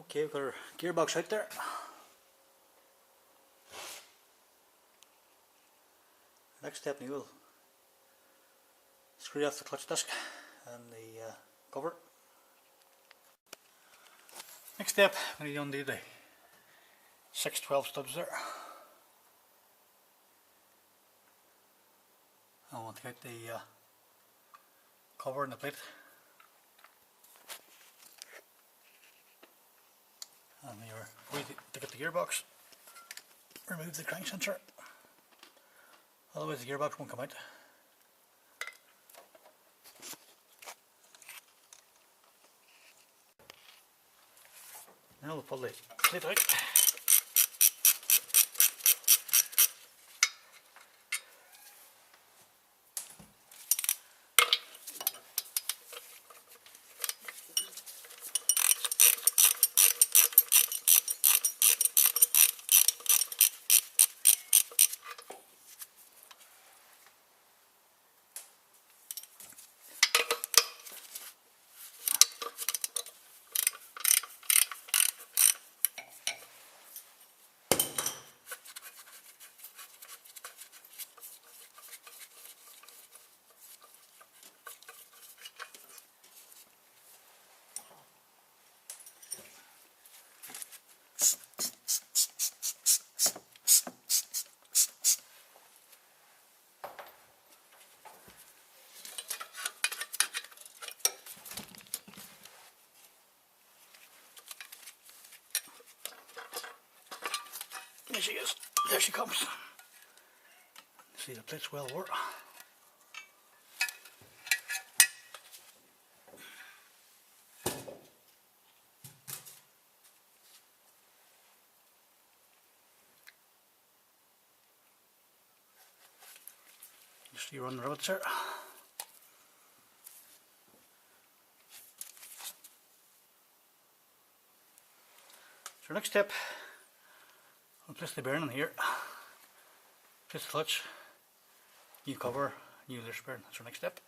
Okay, we've got our gearbox out there. Next step, we will screw off the clutch disc and the cover. Next step, we need to undo the 612 studs there. I want to get the cover and the plate. And before you get the gearbox, remove the crank sensor, otherwise the gearbox won't come out. Now we'll pull the plate out. There she is. There she comes. See, the plate's well worn. Just you run the rivets there. So next step, I'll place the bearing in here. Place the clutch, new cover, new leash bearing. That's our next step.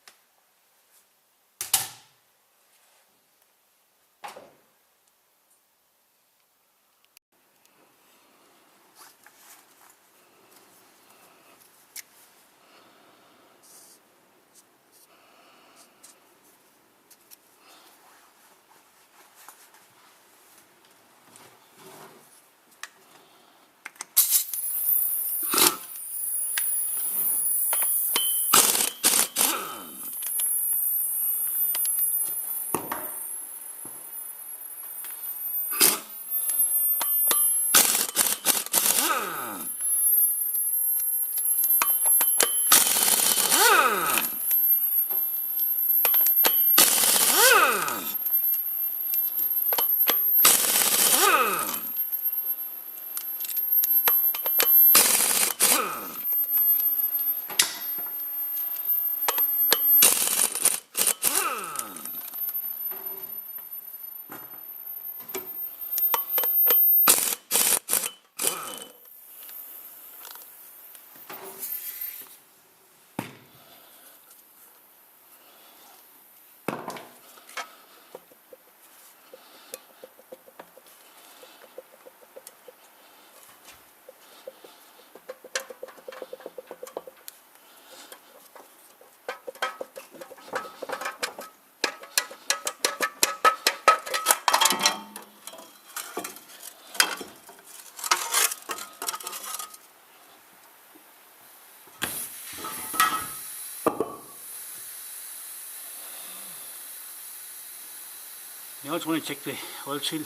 You also want to check the oil seal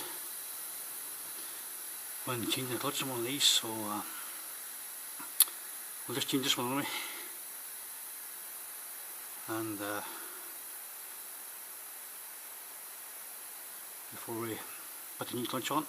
when changing the clutch on one of these, so we'll just change this one anyway, and before we put the new clutch on.